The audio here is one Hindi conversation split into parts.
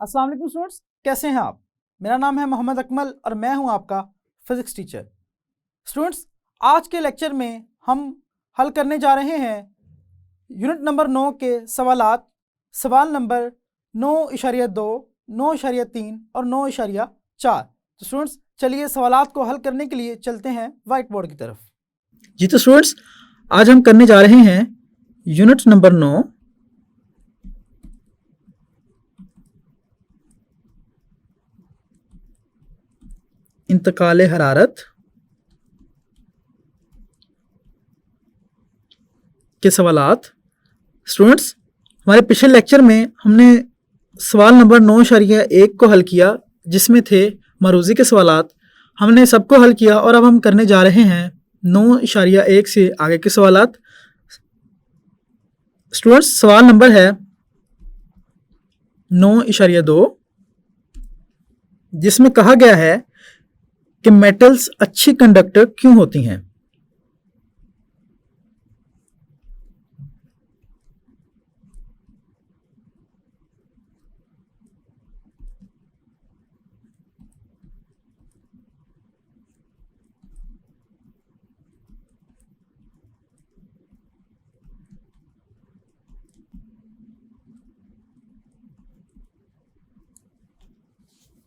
अस्सलाम वालेकुम स्टूडेंट्स, कैसे हैं आप। मेरा नाम है मोहम्मद अकमल और मैं हूं आपका फिज़िक्स टीचर। स्टूडेंट्स, आज के लेक्चर में हम हल करने जा रहे हैं यूनिट नंबर 9 के सवालात। सवाल नंबर 9.2, 9.3 और 9.4। तो स्टूडेंट्स चलिए सवालात को हल करने के लिए चलते हैं वाइट बोर्ड की तरफ। जी तो स्टूडेंट्स, आज हम करने जा रहे हैं यूनिट नंबर 9 इंतकाल हरारत के सवालात। स्टूडेंट्स, हमारे पिछले लेक्चर में हमने सवाल नंबर 9.1 को हल किया, जिसमें थे मरूज़ी के सवालात। हमने सबको हल किया और अब हम करने जा रहे हैं 9.1 से आगे के सवालात। स्टूडेंट्स, सवाल नंबर है 9.2, जिसमें कहा गया है कि मेटल्स अच्छी कंडक्टर क्यों होती हैं।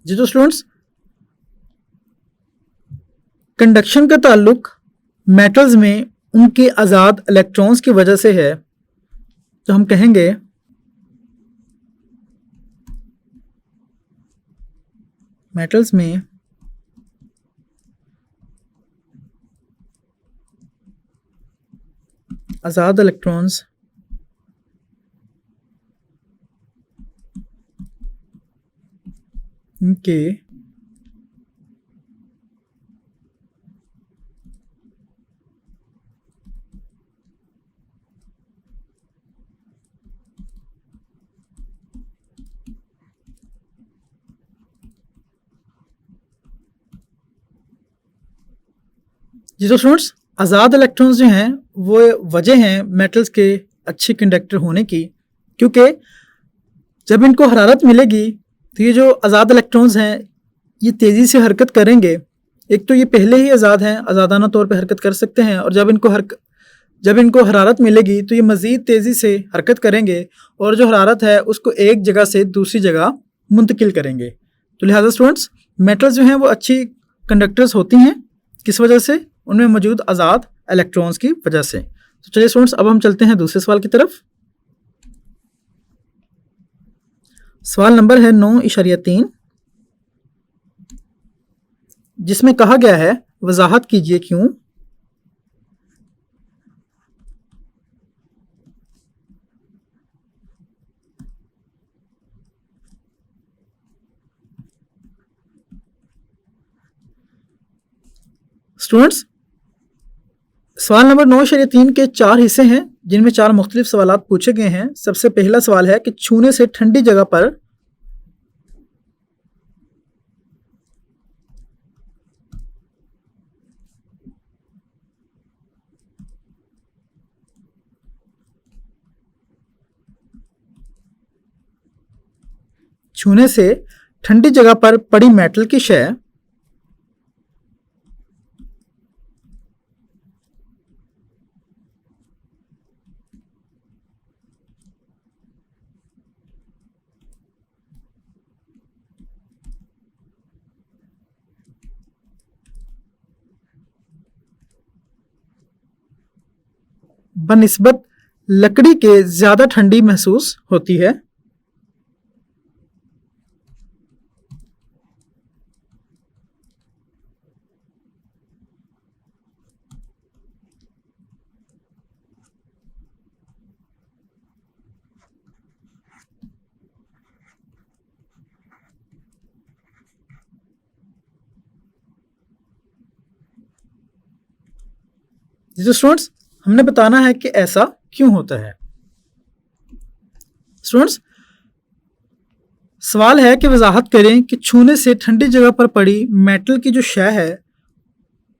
जी तो स्टूडेंट्स, कंडक्शन का ताल्लुक मेटल्स में उनके आज़ाद इलेक्ट्रॉन्स की वजह से है। तो हम कहेंगे मेटल्स में आज़ाद इलेक्ट्रॉन्स उनके जी तो स्टूडेंट्स, आज़ाद इलेक्ट्रॉन्स जो हैं वो वजह हैं मेटल्स के अच्छे कंडक्टर होने की, क्योंकि जब इनको हरारत मिलेगी तो ये जो आज़ाद इलेक्ट्रॉन्स हैं ये तेज़ी से हरकत करेंगे। एक तो ये पहले ही आज़ाद हैं, आज़ादाना तौर पे हरकत कर सकते हैं, और जब इनको हरारत मिलेगी तो ये मज़ीद तेज़ी से हरकत करेंगे और जो हरारत है उसको एक जगह से दूसरी जगह मुंतकिल करेंगे। तो लिहाजा स्टूडेंट्स, मेटल्स जो हैं वो अच्छी कंडक्टर्स होती हैं। किस वजह से? उनमें मौजूद आज़ाद इलेक्ट्रॉन्स की वजह से। तो चलिए स्टूडेंट्स, अब हम चलते हैं दूसरे सवाल की तरफ। सवाल नंबर है 9.3, जिसमें कहा गया है वजाहत कीजिए क्यों। स्टूडेंट्स, सवाल नंबर 9.3 के 4 हिस्से हैं, जिनमें 4 मुख्तलिफ सवालात पूछे गए हैं। सबसे पहला सवाल है कि छूने से ठंडी जगह पर ठंडी जगह पर पड़ी मेटल की शय बनिस्बत लकड़ी के ज्यादा ठंडी महसूस होती है। जी तो स्टूडेंट्स, हमने बताना है कि ऐसा क्यों होता है। स्टूडेंट्स, सवाल है कि वजाहत करें कि छूने से ठंडी जगह पर पड़ी मेटल की जो शय है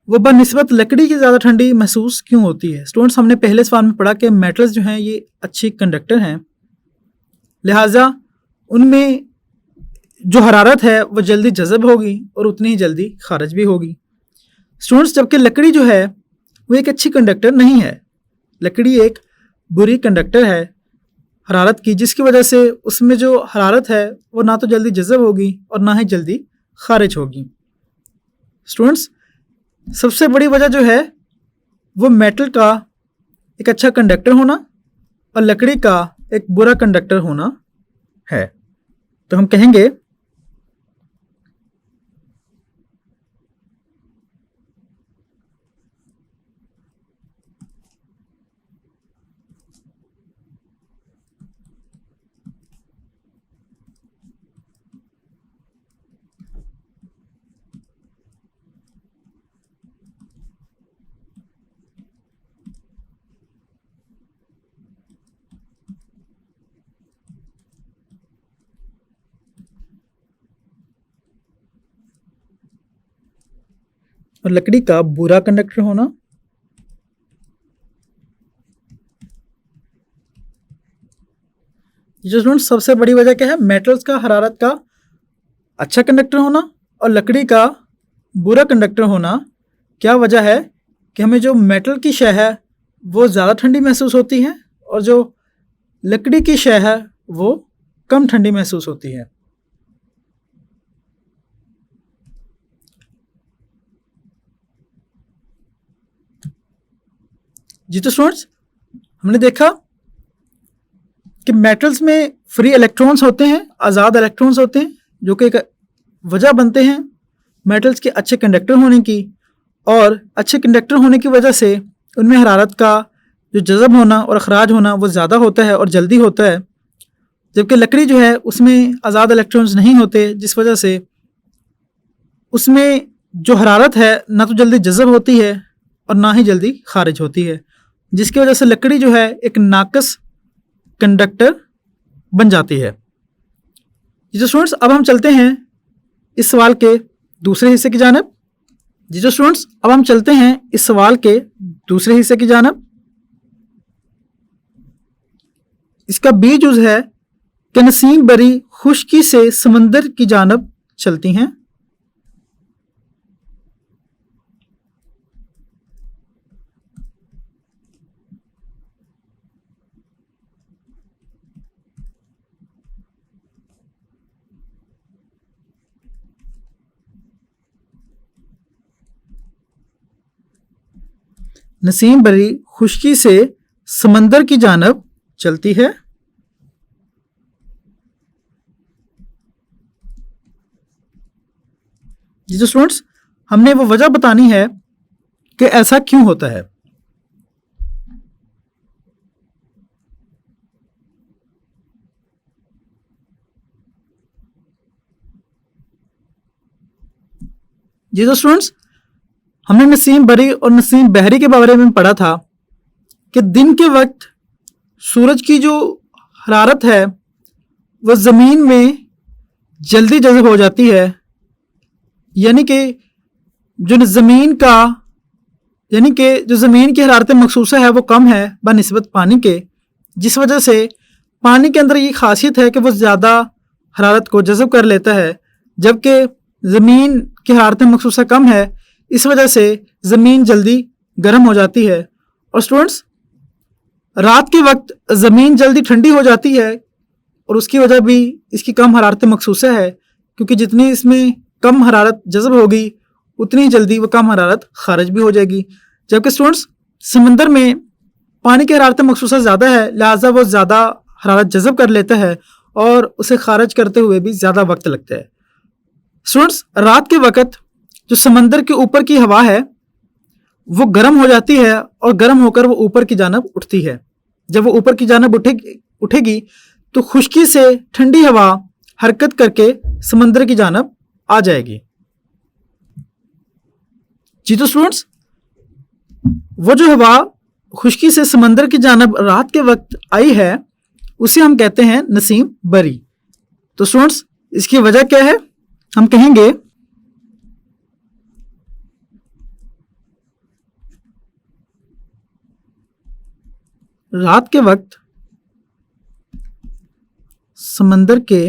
वो बनिस्बत लकड़ी की ज़्यादा ठंडी महसूस क्यों होती है। स्टूडेंट्स, हमने पहले सवाल में पढ़ा कि मेटल्स जो हैं ये अच्छी कंडक्टर हैं, लिहाजा उनमें जो हरारत है वो जल्दी जज़ब होगी और उतनी ही जल्दी खारिज भी होगी। स्टूडेंट्स, जबकि लकड़ी जो है वो एक अच्छी कंडक्टर नहीं है। लकड़ी एक बुरी कंडक्टर है हरारत की, जिसकी वजह से उसमें जो हरारत है वो ना तो जल्दी जज़ब होगी और ना ही जल्दी खारिज होगी। स्टूडेंट्स, सबसे बड़ी वजह जो है वो मेटल का एक अच्छा कंडक्टर होना और लकड़ी का एक बुरा कंडक्टर होना है। तो हम कहेंगे और लकड़ी का बुरा कंडक्टर होना। जो स्टूडेंट्स सबसे बड़ी वजह क्या है, मेटल्स का हरारत का अच्छा कंडक्टर होना और लकड़ी का बुरा कंडक्टर होना। क्या वजह है कि हमें जो मेटल की शय है वो ज़्यादा ठंडी महसूस होती है और जो लकड़ी की शय है वो कम ठंडी महसूस होती है। जी तो स्टूडेंट्स, हमने देखा कि मेटल्स में फ्री इलेक्ट्रॉन्स होते हैं, आज़ाद इलेक्ट्रॉन्स होते हैं, जो कि एक वजह बनते हैं मेटल्स के अच्छे कंडक्टर होने की। और अच्छे कंडक्टर होने की वजह से उनमें हरारत का जो जज़ब होना और अखराज होना वो ज़्यादा होता है और जल्दी होता है। जबकि लकड़ी जो है उसमें आज़ाद इलेक्ट्रॉन्स नहीं होते, जिस वजह से उसमें जो हरारत है ना तो जल्दी जज़ब होती है और ना ही जल्दी खारिज होती है, जिसकी वजह से लकड़ी जो है एक नाकस कंडक्टर बन जाती है। जी तो स्टूडेंट्स, अब हम चलते हैं इस सवाल के दूसरे हिस्से की जानिब। जी तो स्टूडेंट्स, अब हम चलते हैं इस सवाल के दूसरे हिस्से की जानिब। इसका बी जुज है कि नसीम बरी खुश्की से समंदर की जानिब चलती हैं। नसीम बरी खुश्की से समंदर की जानिब चलती है। जी तो स्टूडेंट्स, हमने वो वजह बतानी है कि ऐसा क्यों होता है। जी तो स्टूडेंट्स, हमने नसीम बरी और नसीम बहरी के बारे में पढ़ा था कि दिन के वक्त सूरज की जो हरारत है वह ज़मीन में जल्दी जज़ब हो जाती है, यानी कि जो ज़मीन की हरारत मखसूसा है वो कम है बनिस्बत पानी के, जिस वजह से पानी के अंदर ये खासियत है कि वो ज़्यादा हरारत को जज़ब कर लेता है, जबकि ज़मीन की हरारत मखसूसा कम है, इस वजह से ज़मीन जल्दी गर्म हो जाती है। और स्टूडेंट्स, रात के वक्त ज़मीन जल्दी ठंडी हो जाती है और उसकी वजह भी इसकी कम हरारत मखसूसा है, क्योंकि जितनी इसमें कम हरारत जज़ब होगी उतनी जल्दी वो कम हरारत खारिज भी हो जाएगी। जबकि स्टूडेंट्स, समंदर में पानी की हरारत मखसूसा ज़्यादा है, लिहाजा वो ज़्यादा हरारत जज़ब कर लेता है और उसे खारिज करते हुए भी ज़्यादा वक्त लगता है। स्टूडेंट्स, रात के वक्त जो समंदर के ऊपर की हवा है वो गर्म हो जाती है और गर्म होकर वो ऊपर की जानिब उठती है। जब वो ऊपर की जानिब उठेगी तो खुश्की से ठंडी हवा हरकत करके समंदर की जानिब आ जाएगी। जी तो स्टूडेंट्स, वो जो हवा खुश्की से समंदर की जानिब रात के वक्त आई है उसे हम कहते हैं नसीम बरी। तो स्टूडेंट्स, इसकी वजह क्या है? हम कहेंगे रात के वक्त समंदर के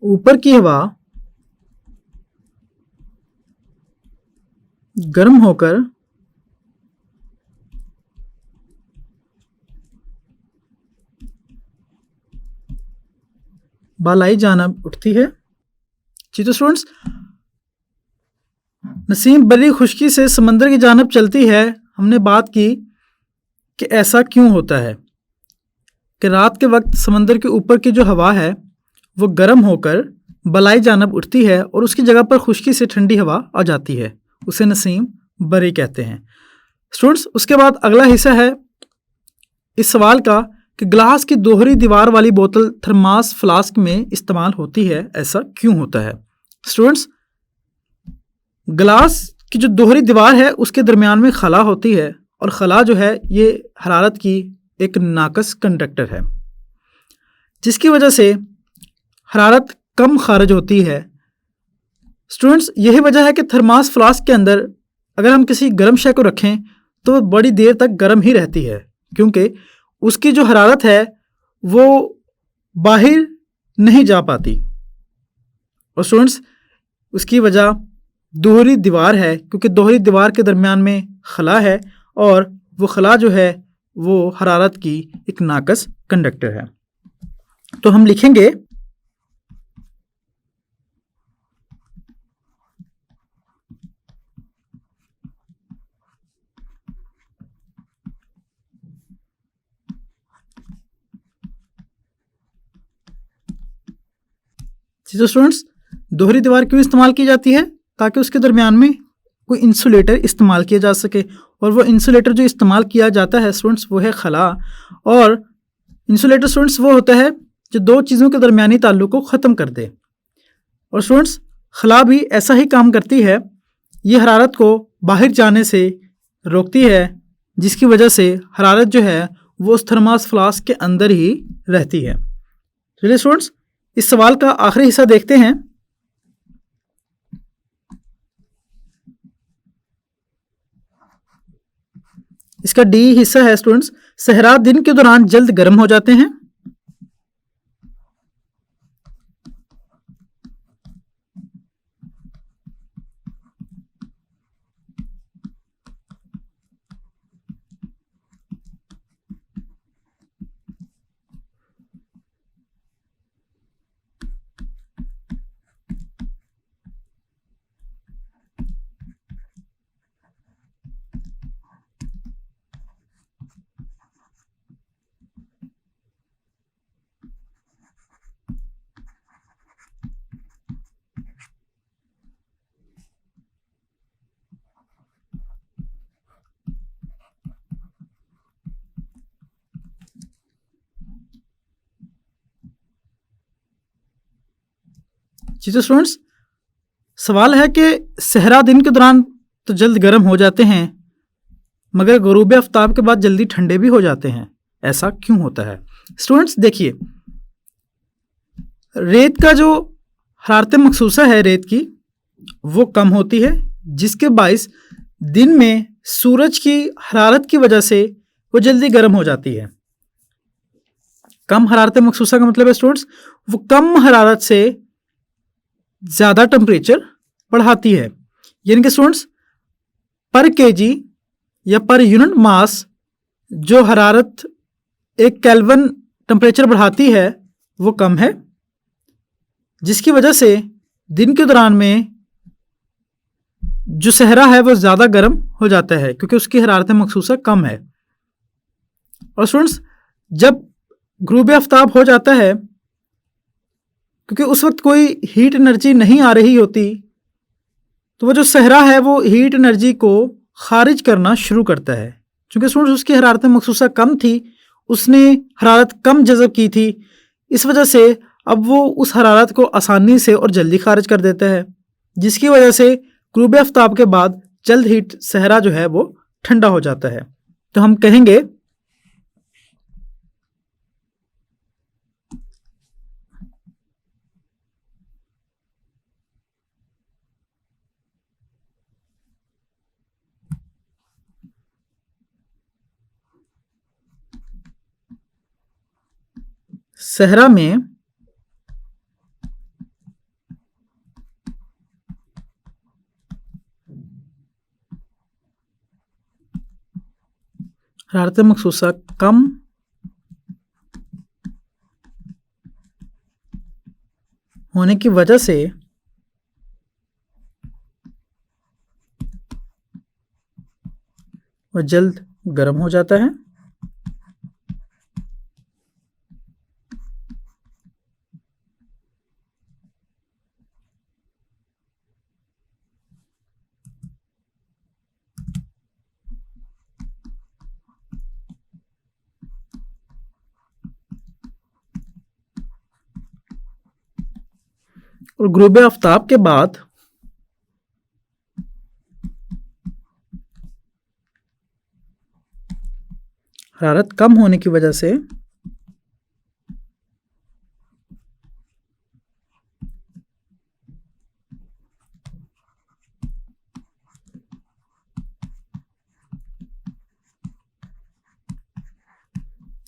ऊपर की हवा गर्म होकर बालाई जानब उठती है। जी तो स्टूडेंट्स, नसीम बड़ी खुश्की से समंदर की जानब चलती है। हमने बात की कि ऐसा क्यों होता है कि रात के वक्त समंदर के ऊपर की जो हवा है वो गर्म होकर बलाई जानब उठती है और उसकी जगह पर खुश्की से ठंडी हवा आ जाती है। उसे नसीम बरी कहते हैं। स्टूडेंट्स, उसके बाद अगला हिस्सा है इस सवाल का कि ग्लास की दोहरी दीवार वाली बोतल थर्मास फ्लास्क में इस्तेमाल होती है, ऐसा क्यों होता है? स्टूडेंट्स, ग्लास की जो दोहरी दीवार है उसके दरमियान में खला होती है और खला जो है ये हरारत की एक नाकस कंडक्टर है, जिसकी वजह से हरारत कम खारिज होती है। स्टूडेंट्स, यही वजह है कि थर्मास फ्लास्क के अंदर अगर हम किसी गर्म शय को रखें तो वो बड़ी देर तक गर्म ही रहती है, क्योंकि उसकी जो हरारत है वो बाहर नहीं जा पाती। और स्टूडेंट्स, उसकी वजह दोहरी दीवार है, क्योंकि दोहरी दीवार के दरमियान में खला है और वो खला जो है वो हरारत की एक नाकस कंडक्टर है। तो हम लिखेंगे तो स्टूडेंट्स, दोहरी दीवार क्यों इस्तेमाल की जाती है? ताकि उसके दरमियान में कोई इंसुलेटर इस्तेमाल किया जा सके, और वो इंसुलेटर जो इस्तेमाल किया जाता है स्टूडेंट्स वो है खला। और इंसुलेटर स्टूडेंट्स वो होता है जो दो चीज़ों के दरमियानी ताल्लुक को ख़त्म कर दे। और स्टूडेंट्स, खला भी ऐसा ही काम करती है, ये हरारत को बाहर जाने से रोकती है, जिसकी वजह से हरारत जो है वो उस थर्मास फ्लास्क के अंदर ही रहती है। चलिए स्टूडेंट्स, इस सवाल का आखिरी हिस्सा देखते हैं। इसका डी हिस्सा है स्टूडेंट्स, सहरा दिन के दौरान जल्द गर्म हो जाते हैं। जी तो स्टूडेंट्स, सवाल है कि सहरा दिन के दौरान तो जल्द गर्म हो जाते हैं, मगर गुरूब आफ्ताब के बाद जल्दी ठंडे भी हो जाते हैं, ऐसा क्यों होता है? स्टूडेंट्स देखिए, रेत का जो हरारत मखसूसा है रेत की वो कम होती है, जिसके बाइस दिन में सूरज की हरारत की वजह से वो जल्दी गर्म हो जाती है। कम हरारत मखसूसा का मतलब है स्टूडेंट्स वो कम हरारत से ज़्यादा टेम्परेचर बढ़ाती है। यानी कि स्टूडेंट्स, पर केजी या पर यूनिट मास जो हरारत एक केल्विन टेम्परेचर बढ़ाती है वो कम है, जिसकी वजह से दिन के दौरान में जो सहरा है वो ज़्यादा गर्म हो जाता है, क्योंकि उसकी हरारत मखसूसा कम है। और स्टूडेंट्स, जब गुरूब आफ्ताब हो जाता है, क्योंकि उस वक्त कोई हीट एनर्जी नहीं आ रही होती, तो वो जो सहरा है वो हीट एनर्जी को खारिज करना शुरू करता है। क्योंकि स्टूडेंट्स उसकी हरारत मखसूसा कम थी, उसने हरारत कम जज़ब की थी, इस वजह से अब वो उस हरारत को आसानी से और जल्दी खारिज कर देता है, जिसकी वजह से गुरूब आफ्ताब के बाद जल्द हीट सहरा जो है वो ठंडा हो जाता है। तो हम कहेंगे सहरा में हरारत मखसूसा कम होने की वजह से वह जल्द गर्म हो जाता है। और गुरूब आफ्ताब के बाद हरारत कम होने की वजह से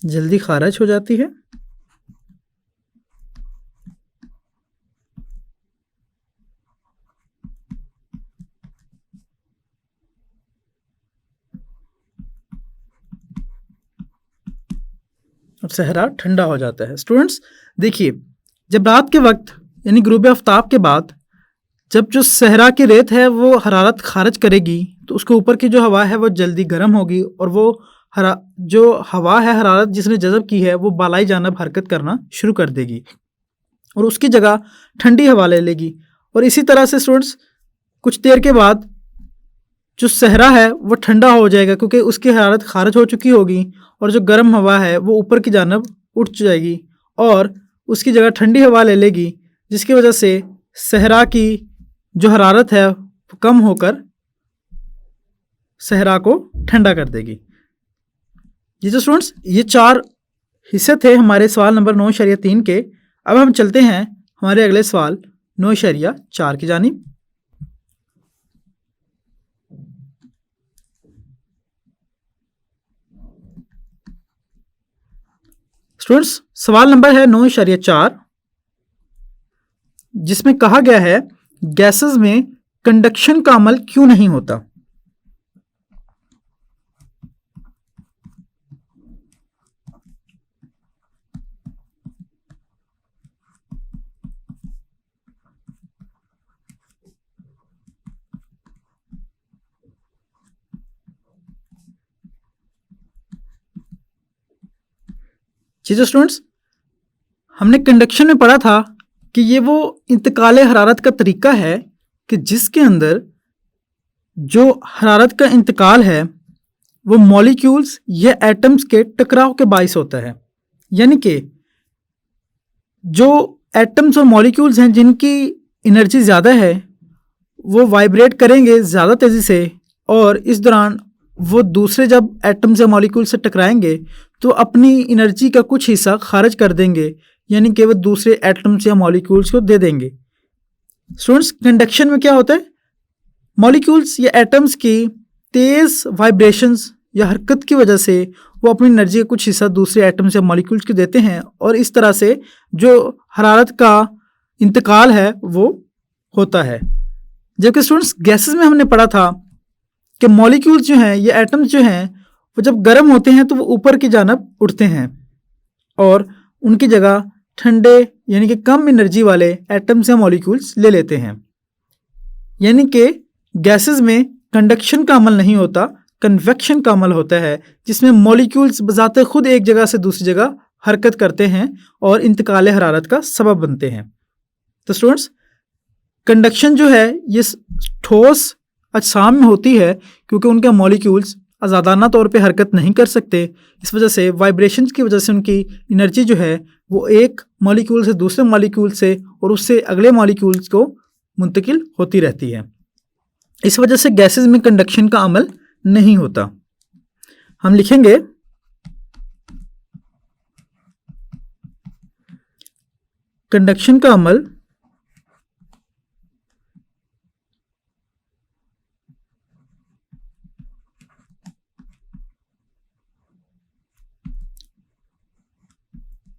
जल्दी खारिज हो जाती है। और सहरा ठंडा हो जाता है। स्टूडेंट्स देखिए, जब रात के वक्त यानी गुरूब आफ्ताब के बाद जब जो सहरा की रेत है वो हरारत खारिज करेगी तो उसके ऊपर की जो हवा है वो जल्दी गर्म होगी और वो जो हवा है हरारत जिसने जज़ब की है वो बालाई जानब हरकत करना शुरू कर देगी और उसकी जगह ठंडी हवा ले लेगी। और इसी तरह से स्टूडेंट्स कुछ देर के बाद जो सहरा है वो ठंडा हो जाएगा क्योंकि उसकी हरारत खारिज हो चुकी होगी और जो गर्म हवा है वो ऊपर की जानब उठ जाएगी और उसकी जगह ठंडी हवा ले लेगी, जिसकी वजह से सहरा की जो हरारत है वो कम होकर सहरा को ठंडा कर देगी। जी तो स्टूडेंट्स ये 4 हिस्से थे हमारे सवाल नंबर 9.3 के। अब हम चलते हैं हमारे अगले सवाल 9.4 की जानिब। स्टूडेंट्स सवाल नंबर है 9.4 जिसमें कहा गया है गैसेस में कंडक्शन का अमल क्यों नहीं होता। जी तो स्टूडेंट्स हमने कंडक्शन में पढ़ा था कि ये वो इंतकाल हरारत का तरीका है कि जिसके अंदर जो हरारत का इंतकाल है वो मॉलिक्यूल्स या एटम्स के टकराव के बाइस होता है। यानी कि जो एटम्स और मॉलिक्यूल्स हैं जिनकी एनर्जी ज़्यादा है वो वाइब्रेट करेंगे ज़्यादा तेज़ी से और इस दौरान वो दूसरे जब एटम्स या मॉलिक्यूल से टकराएंगे तो अपनी एनर्जी का कुछ हिस्सा खारिज कर देंगे, यानी कि वो दूसरे एटम्स या मॉलिक्यूल्स को दे देंगे। स्टूडेंट्स कंडक्शन में क्या होता है, मॉलिक्यूल्स या एटम्स की तेज़ वाइब्रेशंस या हरकत की वजह से वो अपनी एनर्जी का कुछ हिस्सा दूसरे एटम्स या मॉलिक्यूल्स को देते हैं और इस तरह से जो हरारत का इंतकाल है वो होता है। जबकि स्टूडेंट्स गैसेस में हमने पढ़ा था कि मॉलिक्यूल्स जो हैं या एटम्स जो हैं वो जब गर्म होते हैं तो वो ऊपर की जानब उठते हैं और उनकी जगह ठंडे यानी कि कम एनर्जी वाले एटम्स या मॉलिक्यूल्स ले लेते हैं। यानी कि गैसेस में कंडक्शन का अमल नहीं होता, कन्वेक्शन का अमल होता है जिसमें मॉलिक्यूल्स बजाते खुद एक जगह से दूसरी जगह हरकत करते हैं और इंतकाल हरारत का सबब बनते हैं। तो स्टूडेंट्स कंडक्शन जो है ये ठोस अजसाम में होती है क्योंकि उनके मॉलिक्यूल्स आज़ादाना तौर पे हरकत नहीं कर सकते। इस वजह से वाइब्रेशंस की वजह से उनकी एनर्जी जो है वो एक मॉलिक्यूल से दूसरे मॉलिक्यूल से और उससे अगले मॉलिक्यूल्स को मुंतकिल होती रहती है। इस वजह से गैसेस में कंडक्शन का अमल नहीं होता। हम लिखेंगे कंडक्शन का अमल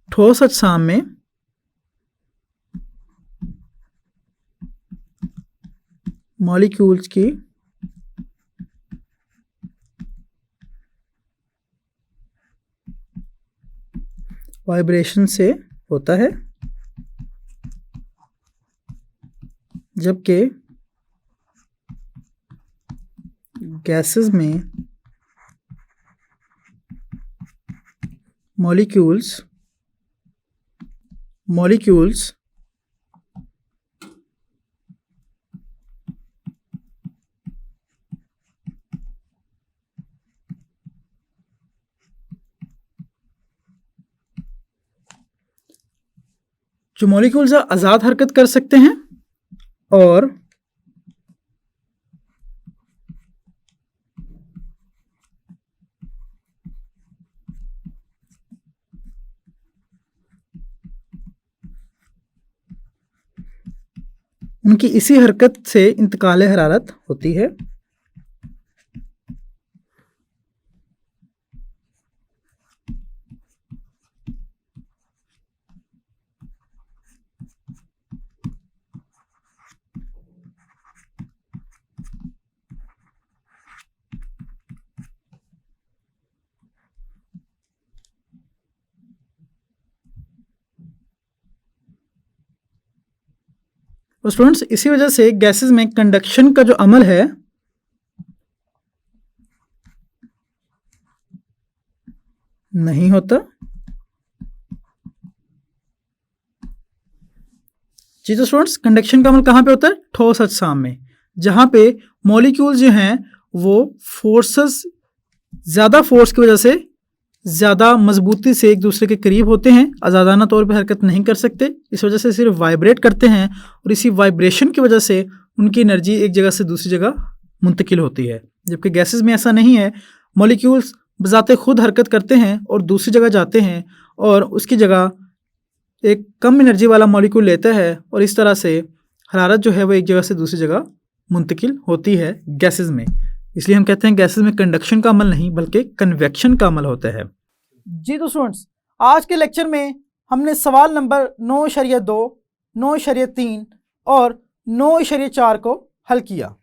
ठोस अजसाम में मॉलिक्यूल्स की वाइब्रेशन से होता है, जबकि गैसेस में मॉलिक्यूल्स जो मॉलिक्यूल्स आज़ाद हरकत कर सकते हैं और उनकी इसी हरकत से इंतकाल हरारत होती है। और स्टूडेंट्स, इसी वजह से गैसेस में कंडक्शन का जो अमल है नहीं होता। जी तो स्टूडेंट्स, कंडक्शन का अमल कहाँ पे होता है? ठोस अजसाम में, जहाँ पे मॉलिक्यूल जो हैं वो फोर्सेस, ज़्यादा फोर्स की वजह से ज़्यादा मजबूती से एक दूसरे के करीब होते हैं, आज़ादाना तौर पे हरकत नहीं कर सकते, इस वजह से सिर्फ वाइब्रेट करते हैं और इसी वाइब्रेशन की वजह से उनकी एनर्जी एक जगह से दूसरी जगह मुंतकिल होती है। जबकि गैसेस में ऐसा नहीं है, मॉलिक्यूल्स बजाते खुद हरकत करते हैं और दूसरी जगह जाते हैं और उसकी जगह एक कम एनर्जी वाला मॉलिक्यूल लेता है और इस तरह से हरारत जो है वो एक जगह से दूसरी जगह मुंतकिल होती है गैसेस में। इसलिए हम कहते हैं गैसेस में कंडक्शन का अमल नहीं बल्कि कन्वेक्शन का अमल होता है। जी तो स्टूडेंट्स, आज के लेक्चर में हमने सवाल नंबर 9.2, 9.3 और 9.4 को हल किया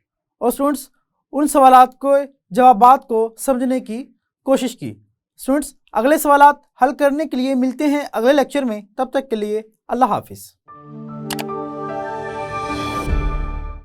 और स्टूडेंट्स उन सवालात को जवाबात को समझने की कोशिश की। स्टूडेंट्स, अगले सवालात हल करने के लिए मिलते हैं अगले लेक्चर में। तब तक के लिए अल्लाह हाफिज़।